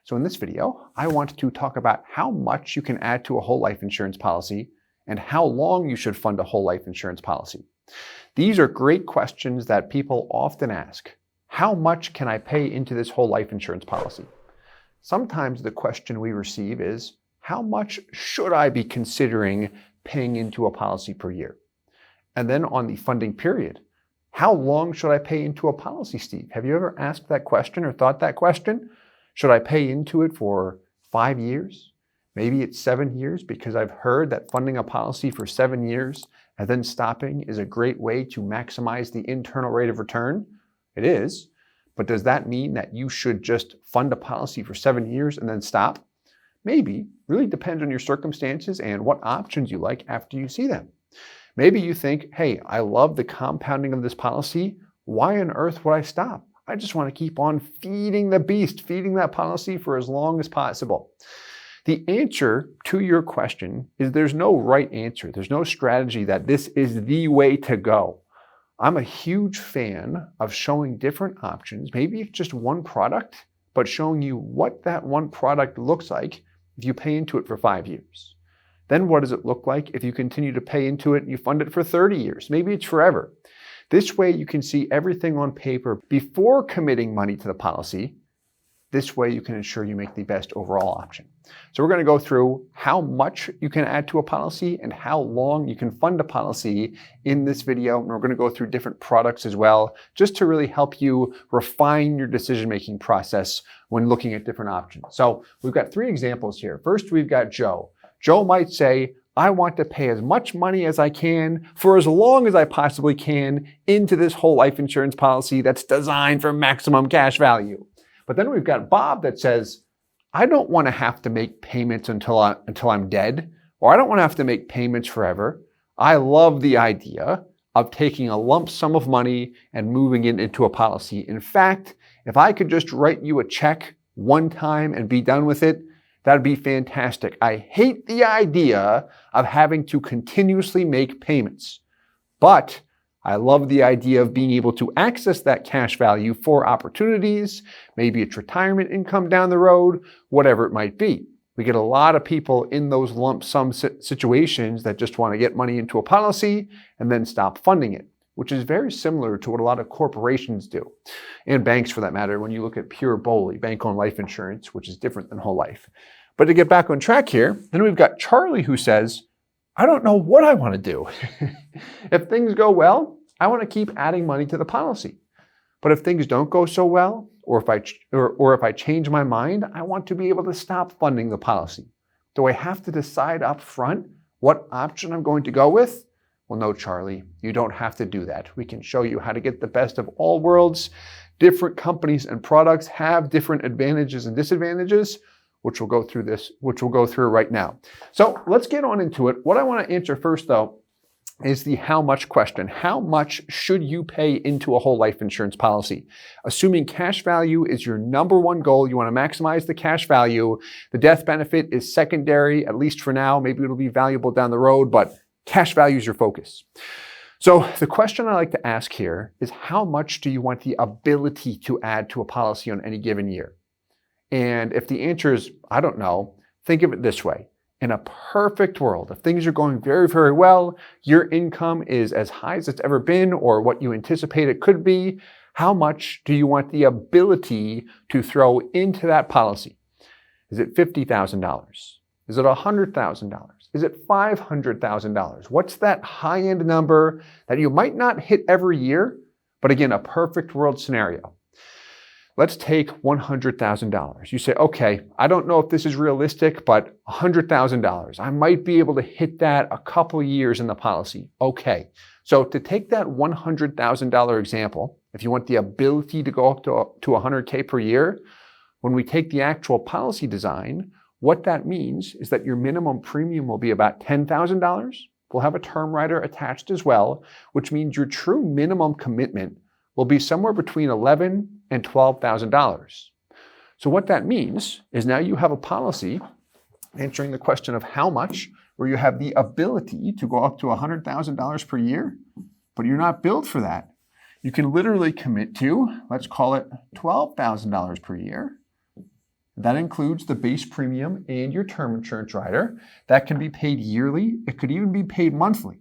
So in this video, I want to talk about how much you can add to a whole life insurance policy and how long you should fund a whole life insurance policy. These are great questions that people often ask. How much can I pay into this whole life insurance policy? Sometimes the question we receive is, how much should I be considering paying into a policy per year? And then on the funding period, how long should I pay into a policy, Steve? Have you ever asked that question or thought that question? Should I pay into it for 5 years? Maybe it's 7 years, because I've heard that funding a policy for 7 years and then stopping is a great way to maximize the internal rate of return. It is, but does that mean that you should just fund a policy for 7 years and then stop? Maybe. Really depends on your circumstances and what options you like after you see them. Maybe you think, hey, I love the compounding of this policy. Why on earth would I stop? I just want to keep on feeding the beast, feeding that policy for as long as possible. The answer to your question is there's no right answer. There's no strategy that this is the way to go. I'm a huge fan of showing different options. Maybe it's just one product, but showing you what that one product looks like if you pay into it for 5 years. Then what does it look like if you continue to pay into it and you fund it for 30 years? Maybe it's forever. This way you can see everything on paper before committing money to the policy. This way you can ensure you make the best overall option. So we're going to go through how much you can add to a policy and how long you can fund a policy in this video. And we're going to go through different products as well, just to really help you refine your decision-making process when looking at different options. So we've got 3 examples here. First, we've got Joe. Joe might say, I want to pay as much money as I can for as long as I possibly can into this whole life insurance policy that's designed for maximum cash value. But then we've got Bob that says, I don't want to have to make payments until I'm dead, or I don't want to have to make payments forever. I love the idea of taking a lump sum of money and moving it into a policy. In fact, if I could just write you a check one time and be done with it, that'd be fantastic. I hate the idea of having to continuously make payments, but I love the idea of being able to access that cash value for opportunities. Maybe it's retirement income down the road, whatever it might be. We get a lot of people in those lump sum situations that just want to get money into a policy and then stop funding it, which is very similar to what a lot of corporations do, and banks for that matter, when you look at pure BOLI, bank-owned life insurance, which is different than whole life. But to get back on track here, then we've got Charlie who says, I don't know what I want to do. If things go well, I want to keep adding money to the policy. But if things don't go so well, or if I change my mind, I want to be able to stop funding the policy. Do I have to decide up front what option I'm going to go with? Well, no, Charlie, you don't have to do that. We can show you how to get the best of all worlds. Different companies and products have different advantages and disadvantages, which we'll go through right now. So let's get on into it. What I want to answer first, though, is the how much question. How much should you pay into a whole life insurance policy? Assuming cash value is your number one goal, you want to maximize the cash value. The death benefit is secondary, at least for now. Maybe it'll be valuable down the road, but cash value is your focus. So the question I like to ask here is, how much do you want the ability to add to a policy on any given year? And if the answer is, I don't know, think of it this way. In a perfect world, if things are going very, very well, your income is as high as it's ever been or what you anticipate it could be, how much do you want the ability to throw into that policy? Is it $50,000? Is it $100,000? Is it $500,000? What's that high-end number that you might not hit every year, but again, a perfect world scenario? Let's take $100,000. You say, okay, I don't know if this is realistic, but $100,000. I might be able to hit that a couple years in the policy. Okay, so to take that $100,000 example, if you want the ability to go up to $100K per year, when we take the actual policy design, what that means is that your minimum premium will be about $10,000. We'll have a term rider attached as well, which means your true minimum commitment will be somewhere between $11,000 and $12,000. So what that means is now you have a policy answering the question of how much, where you have the ability to go up to $100,000 per year, but you're not billed for that. You can literally commit to, let's call it $12,000 per year, That includes the base premium and your term insurance rider. That can be paid yearly. It could even be paid monthly.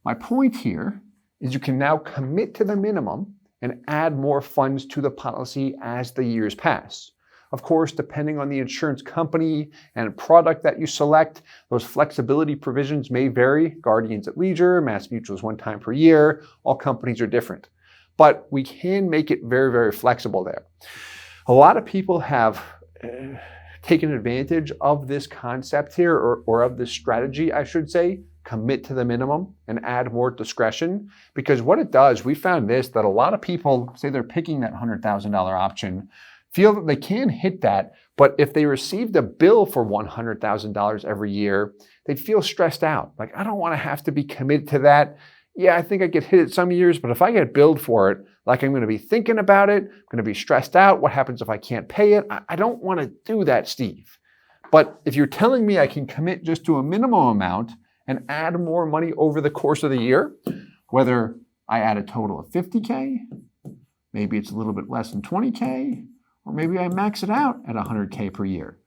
My point here is you can now commit to the minimum and add more funds to the policy as the years pass. Of course, depending on the insurance company and product that you select, those flexibility provisions may vary. Guardians at leisure, MassMutual is one time per year. All companies are different. But we can make it very, very flexible there. A lot of people have taken advantage of this concept here, or of this strategy, I should say, commit to the minimum and add more discretion. Because what it does, we found this, that a lot of people, say they're picking that $100,000 option, feel that they can hit that, but if they received a bill for $100,000 every year, they'd feel stressed out. Like, I don't want to have to be committed to that. Yeah, I think I could hit it some years, but if I get billed for it, like I'm going to be thinking about it, I'm going to be stressed out. What happens if I can't pay it? I don't want to do that, Steve. But if you're telling me I can commit just to a minimum amount and add more money over the course of the year, whether I add a total of $50K, maybe it's a little bit less than $20K, or maybe I max it out at $100K per year.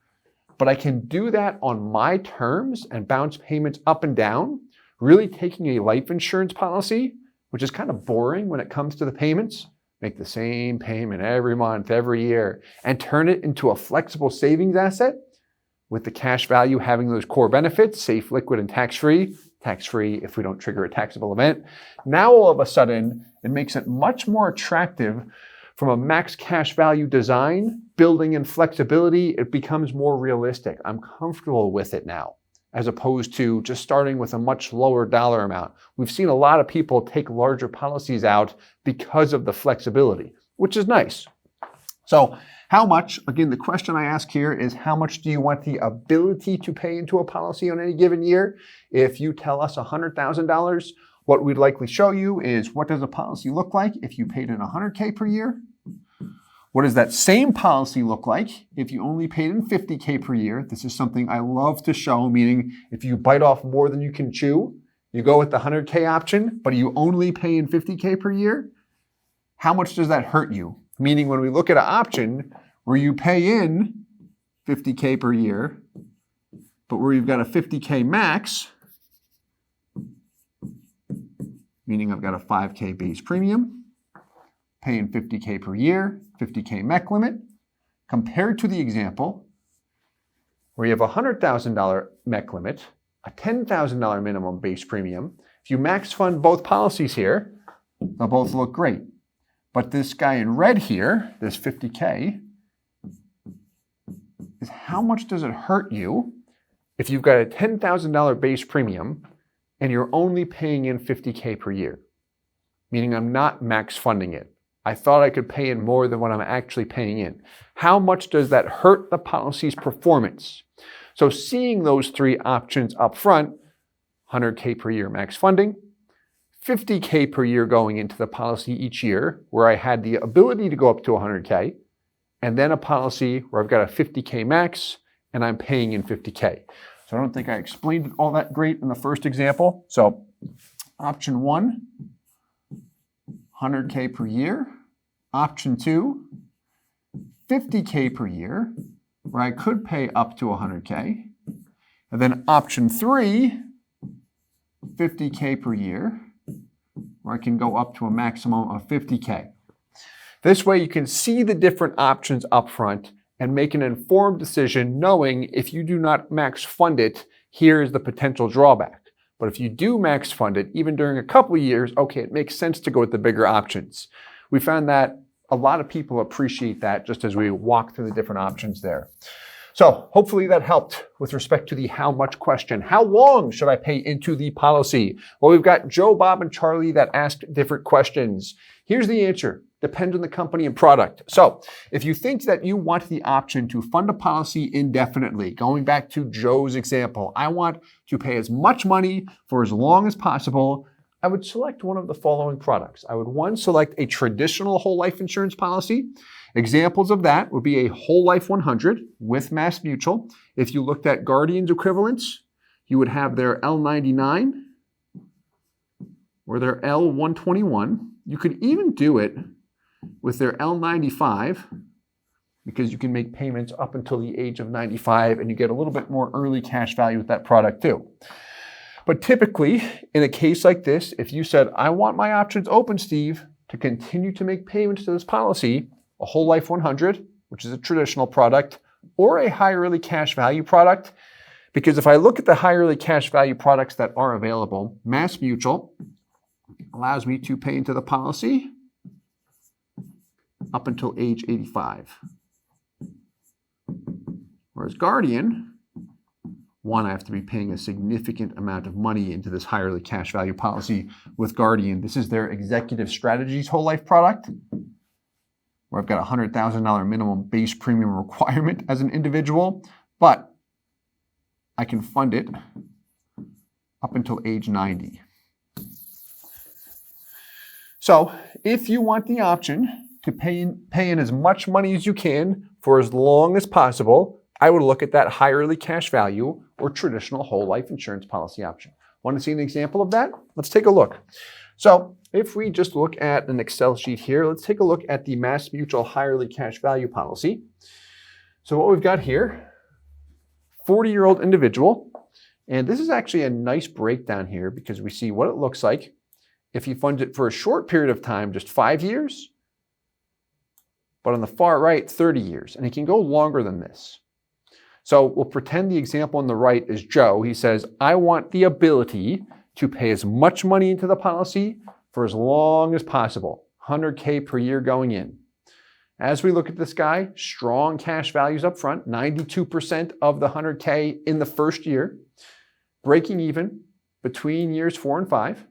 But I can do that on my terms and bounce payments up and down, really taking a life insurance policy, which is kind of boring when it comes to the payments, make the same payment every month, every year, and turn it into a flexible savings asset with the cash value having those core benefits, safe, liquid, and tax-free. Tax-free if we don't trigger a taxable event. Now all of a sudden, it makes it much more attractive from a max cash value design, building in flexibility. It becomes more realistic. I'm comfortable with it now, as opposed to just starting with a much lower dollar amount. We've seen a lot of people take larger policies out because of the flexibility, which is nice. So how much, again, the question I ask here is, how much do you want the ability to pay into a policy on any given year? If you tell us $100,000, what we'd likely show you is, what does a policy look like if you paid in $100K per year? What does that same policy look like if you only paid in $50K per year? This is something I love to show, meaning if you bite off more than you can chew, you go with the $100K option, but you only pay in $50K per year. How much does that hurt you? Meaning when we look at an option where you pay in $50K per year, but where you've got a $50K max, meaning I've got a $5K base premium, paying $50K per year, $50K MEC limit, compared to the example where you have a $100,000 MEC limit, a $10,000 minimum base premium. If you max fund both policies here, they'll both look great. But this guy in red here, this $50K, is how much does it hurt you if you've got a $10,000 base premium and you're only paying in $50K per year? Meaning I'm not max funding it. I thought I could pay in more than what I'm actually paying in. How much does that hurt the policy's performance? So seeing those three options up front, 100K per year max funding, 50K per year going into the policy each year, where I had the ability to go up to 100K, and then a policy where I've got a 50K max and I'm paying in 50K. So I don't think I explained it all that great in the first example. So option 1, 100K per year. Option 2, 50K per year, where I could pay up to 100K. And then option 3, 50K per year, where I can go up to a maximum of 50K. This way you can see the different options up front and make an informed decision knowing if you do not max fund it, here is the potential drawback. But if you do max fund it, even during a couple of years, okay, it makes sense to go with the bigger options. We found that a lot of people appreciate that just as we walk through the different options there. So hopefully that helped with respect to the how much question. How long should I pay into the policy? Well, we've got Joe, Bob, and Charlie that asked different questions. Here's the answer. Depends on the company and product. So if you think that you want the option to fund a policy indefinitely, going back to Joe's example, I want to pay as much money for as long as possible, I would select one of the following products. I would, 1, select a traditional whole life insurance policy. Examples of that would be a Whole Life 100 with MassMutual. If you looked at Guardian's equivalents, you would have their L99 or their L121. You could even do it with their L95 because you can make payments up until the age of 95 and you get a little bit more early cash value with that product too. But typically, in a case like this, if you said, I want my options open, Steve, to continue to make payments to this policy, a whole life 100, which is a traditional product, or a high early cash value product, because if I look at the high early cash value products that are available, Mass Mutual allows me to pay into the policy up until age 85. Whereas Guardian, one, I have to be paying a significant amount of money into this high early cash value policy with Guardian. This is their Executive Strategies whole life product, where I've got a $100,000 minimum base premium requirement as an individual, but I can fund it up until age 90. So if you want the option to pay in as much money as you can for as long as possible, I would look at that high early cash value or traditional whole life insurance policy option. Want to see an example of that? Let's take a look. So if we just look at an Excel sheet here, let's take a look at the Mass Mutual high early cash value policy. So what we've got here, 40-year-old individual, and this is actually a nice breakdown here because we see what it looks like if he funds it for a short period of time, just 5 years, but on the far right, 30 years, and it can go longer than this. So we'll pretend the example on the right is Joe. He says, I want the ability to pay as much money into the policy for as long as possible, 100K per year going in. As we look at this guy, strong cash values up front, 92% of the 100K in the first year, breaking even between years 4 and 5.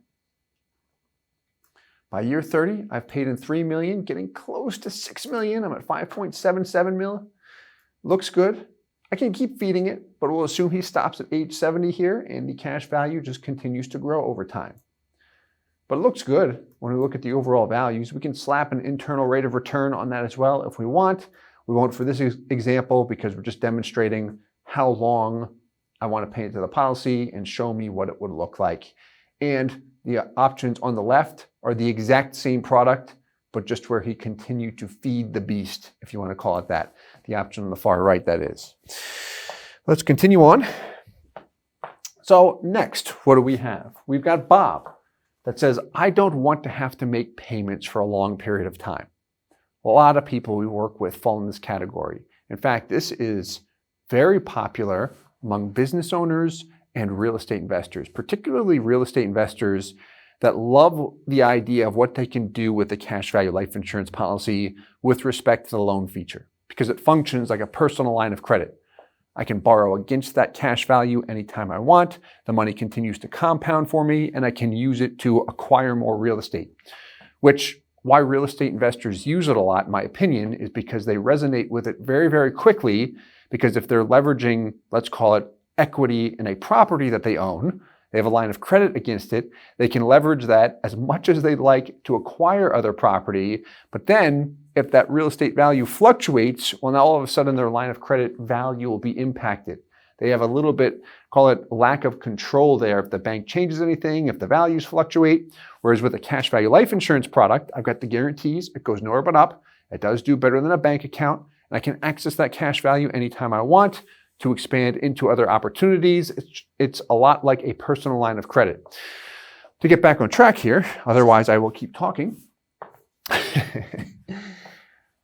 By year 30, I've paid in $3 million, getting close to $6 million. I'm at $5.77 million. Looks good. I can keep feeding it, but we'll assume he stops at age 70 here and the cash value just continues to grow over time. But it looks good when we look at the overall values. We can slap an internal rate of return on that as well if we want. We won't for this example because we're just demonstrating how long I want to pay into the policy and show me what it would look like. And the options on the left are the exact same product, but just where he continued to feed the beast, if you want to call it that. The option on the far right, that is. Let's continue on. So next, what do we have? We've got Bob that says, I don't want to have to make payments for a long period of time. A lot of people we work with fall in this category. In fact, this is very popular among business owners and real estate investors, particularly real estate investors that love the idea of what they can do with the cash value life insurance policy with respect to the loan feature, because it functions like a personal line of credit. I can borrow against that cash value anytime I want. The money continues to compound for me, and I can use it to acquire more real estate, which why real estate investors use it a lot, in my opinion, is because they resonate with it very, very quickly, because if they're leveraging, let's call it equity in a property that they own, they have a line of credit against it, they can leverage that as much as they'd like to acquire other property. But then if that real estate value fluctuates, well, now all of a sudden their line of credit value will be impacted. They have a little bit, call it lack of control there if the bank changes anything, if the values fluctuate. Whereas with a cash value life insurance product, I've got the guarantees, it goes nowhere but up. It does do better than a bank account, and I can access that cash value anytime I want to expand into other opportunities. It's a lot like a personal line of credit. To get back on track here, otherwise I will keep talking,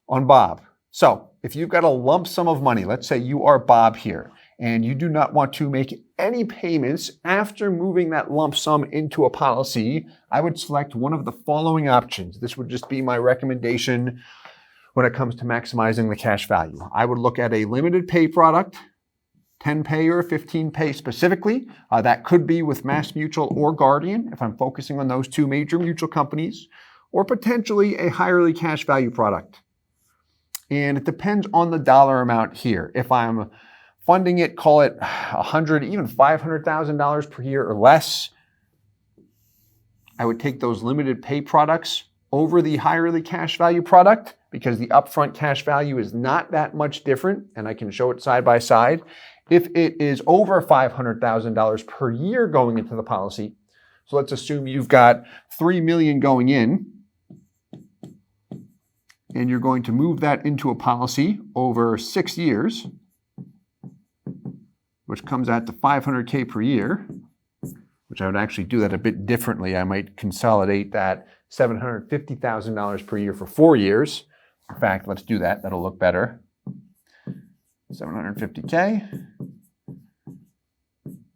on Bob. So if you've got a lump sum of money, let's say you are Bob here, and you do not want to make any payments after moving that lump sum into a policy, I would select one of the following options. This would just be my recommendation when it comes to maximizing the cash value. I would look at a limited pay product, 10 pay or 15 pay specifically. That could be with Mass Mutual or Guardian, if I'm focusing on those two major mutual companies, or potentially a high early cash value product. And it depends on the dollar amount here. If I'm funding it, call it $100,000, even $500,000 per year or less, I would take those limited pay products over the high early cash value product because the upfront cash value is not that much different, and I can show it side by side. If it is over $500,000 per year going into the policy, so let's assume you've got $3 million going in, and you're going to move that into a policy over 6 years, which comes out to $500K per year, which I would actually do that a bit differently. I might consolidate that $750,000 per year for 4 years. In fact, let's do that. That'll look better. 750K,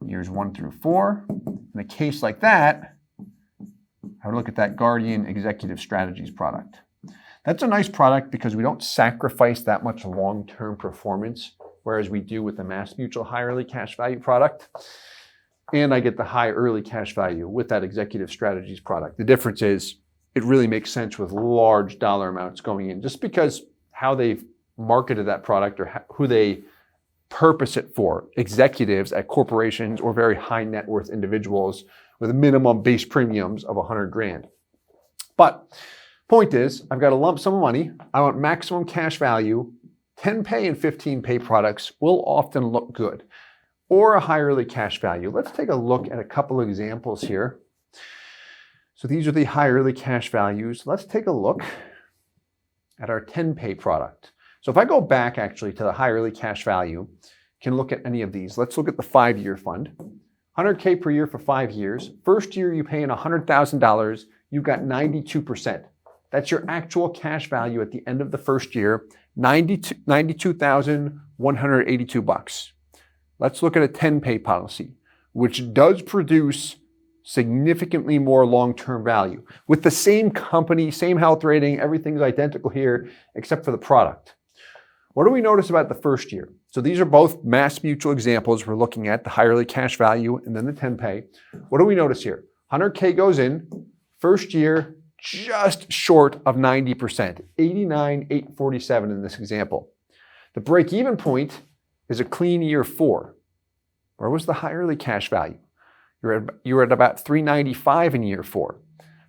years 1 through 4. In a case like that, I would look at that Guardian Executive Strategies product. That's a nice product because we don't sacrifice that much long-term performance, whereas we do with the MassMutual high early cash value product. And I get the high early cash value with that Executive Strategies product. The difference is it really makes sense with large dollar amounts going in, just because how they've marketed that product or who they purpose it for, executives at corporations or very high net worth individuals with minimum base premiums of 100 grand. But point is, I've got a lump sum of money. I want maximum cash value. 10-pay and 15-pay products will often look good, or a high early cash value. Let's take a look at a couple of examples here. So these are the high early cash values. Let's take a look at our 10-pay product. So if I go back actually to the high early cash value, you can look at any of these. Let's look at the 5-year fund. 100K per year for 5 years. First year you pay in $100,000, you've got 92%. That's your actual cash value at the end of the first year, $92,182. Let's look at a 10-pay policy, which does produce significantly more long-term value. With the same company, same health rating, everything's identical here except for the product. What do we notice about the first year? So these are both MassMutual examples. We're looking at the high early cash value and then the 10-pay. What do we notice here? 100K goes in, first year, just short of 90%, 89,847 in this example. The break-even point is a clean year 4. Where was the high early cash value? You're at about 395 in year 4.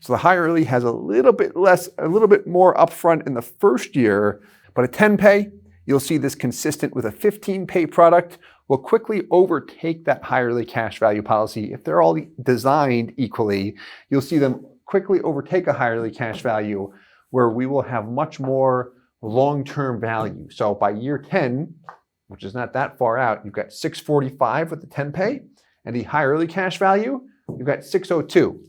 So the high early has a little bit more upfront in the first year, but a 10-pay, you'll see this consistent with a 15-pay product will quickly overtake that high early cash value policy. If they're all designed equally, you'll see them quickly overtake a high early cash value where we will have much more long-term value. So by year 10, which is not that far out, you've got 645 with the 10-pay, and the high early cash value, you've got 602.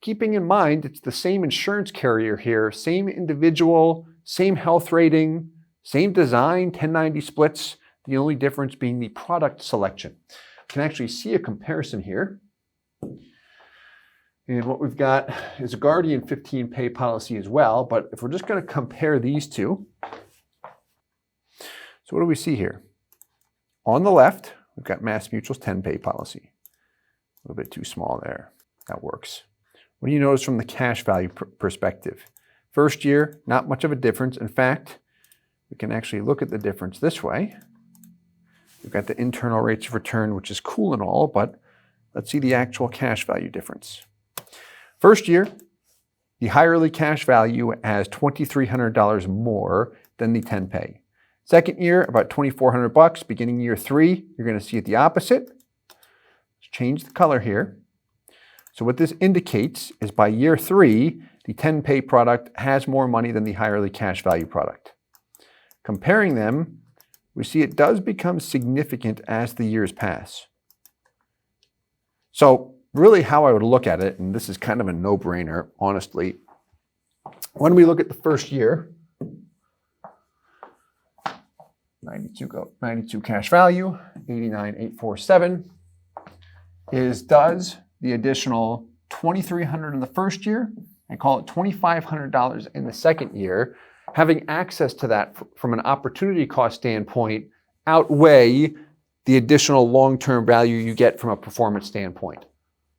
Keeping in mind, it's the same insurance carrier here, same individual, same health rating, same design, 1090 splits, the only difference being the product selection. You can actually see a comparison here. And what we've got is a Guardian 15-pay policy as well, but if we're just going to compare these two, so what do we see here? On the left, we've got MassMutual's 10-pay policy. A little bit too small there. That works. What do you notice from the cash value perspective? First year, not much of a difference. In fact, we can actually look at the difference this way. We've got the internal rates of return, which is cool and all, but let's see the actual cash value difference. First year, the high early cash value has $2,300 more than the 10-pay. Second year, about $2,400. Beginning year 3, you're going to see it the opposite. Let's change the color here. So what this indicates is by year 3, the 10-pay product has more money than the high early cash value product. Comparing them, we see it does become significant as the years pass. So really how I would look at it, and this is kind of a no-brainer, honestly, when we look at the first year, 92 cash value, 89,847, does the additional $2,300 in the first year and call it $2,500 in the second year, having access to that from an opportunity cost standpoint outweigh the additional long-term value you get from a performance standpoint?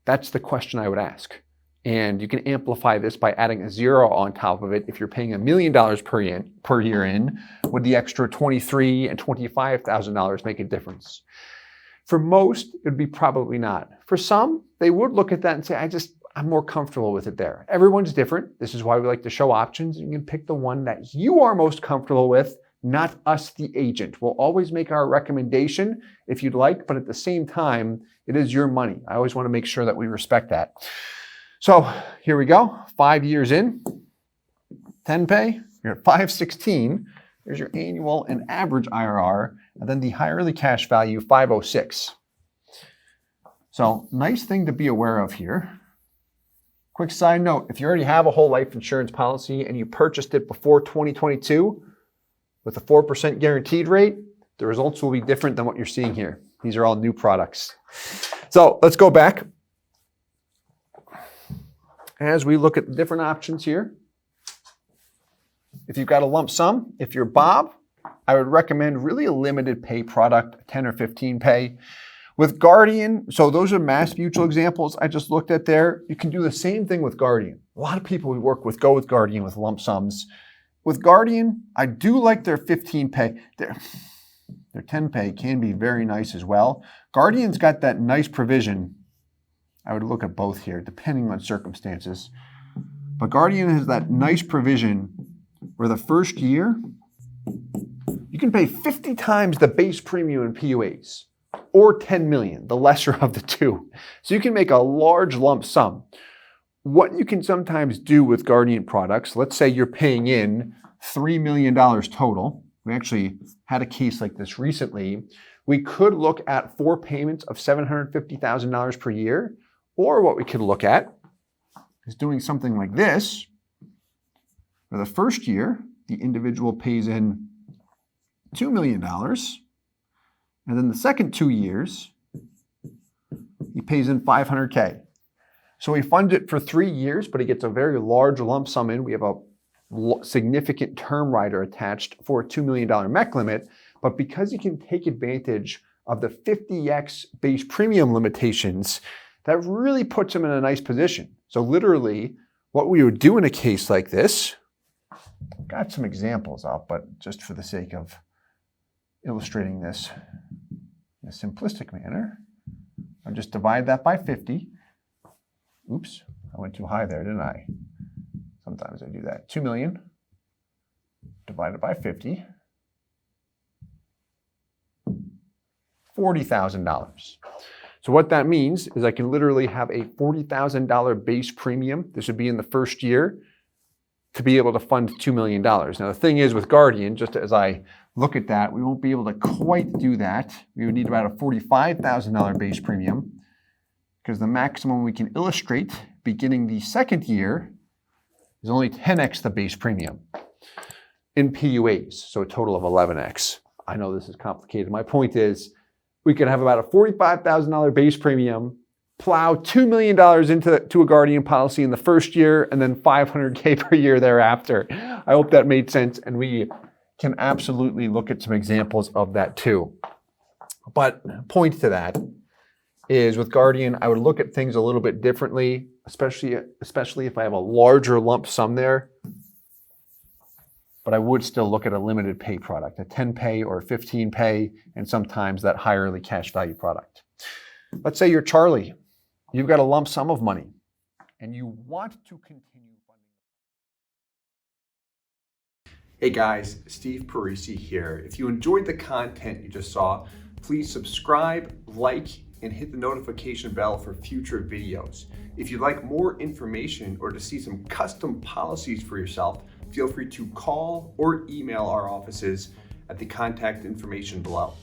That's the question I would ask. And you can amplify this by adding a 0 on top of it. If you're paying $1 million per year in, would the extra $23,000 and $25,000 make a difference? For most, it would be probably not. For some, they would look at that and say, I'm more comfortable with it there. Everyone's different. This is why we like to show options. You can pick the one that you are most comfortable with, not us, the agent. We'll always make our recommendation if you'd like, but at the same time, it is your money. I always want to make sure that we respect that. So here we go, 5 years in, 10-pay, you're at 516. There's your annual and average IRR, and then the high early cash value, 506. So nice thing to be aware of here. Quick side note, if you already have a whole life insurance policy and you purchased it before 2022 with a 4% guaranteed rate, the results will be different than what you're seeing here. These are all new products. So let's go back. As we look at the different options here, if you've got a lump sum, if you're Bob, I would recommend really a limited pay product, 10 or 15 pay. With Guardian, so those are Mass Mutual examples I just looked at there. You can do the same thing with Guardian. A lot of people we work with go with Guardian with lump sums. With Guardian, I do like their 15 pay. Their 10 pay can be very nice as well. Guardian's got that nice provision. I would look at both here, depending on circumstances. But Guardian has that nice provision where the first year, you can pay 50 times the base premium in PUAs, or 10 million, the lesser of the two. So you can make a large lump sum. What you can sometimes do with Guardian products, let's say you're paying in $3 million total. We actually had a case like this recently. We could look at 4 payments of $750,000 per year, or what we could look at is doing something like this. For the first year, the individual pays in $2 million. And then the second 2 years, he pays in $500K. So we fund it for 3 years, but he gets a very large lump sum in. We have a significant term rider attached for a $2 million MEC limit. But because he can take advantage of the 50x base premium limitations, that really puts him in a nice position. So literally, what we would do in a case like this, got some examples out, but just for the sake of illustrating this in a simplistic manner, I'll just divide that by 50. Oops, I went too high there, didn't I? Sometimes I do that. 2 million divided by 50, $40,000. So what that means is I can literally have a $40,000 base premium. This would be in the first year to be able to fund $2 million. Now the thing is with Guardian, just as I look at that, we won't be able to quite do that. We would need about a $45,000 base premium because the maximum we can illustrate beginning the second year is only 10x the base premium in PUAs, so a total of 11x. I know this is complicated. My point is we could have about a $45,000 base premium, plow $2 million into a Guardian policy in the first year, and then $500K per year thereafter. I hope that made sense, and we can absolutely look at some examples of that too. But point to that is with Guardian, I would look at things a little bit differently, especially if I have a larger lump sum there. But I would still look at a limited pay product, a 10 pay or 15 pay, and sometimes that high early cash value product. Let's say you're Charlie. You've got a lump sum of money, and you want to continue funding. Hey guys, Steve Parisi here. If you enjoyed the content you just saw, please subscribe, like, and hit the notification bell for future videos. If you'd like more information or to see some custom policies for yourself, feel free to call or email our offices at the contact information below.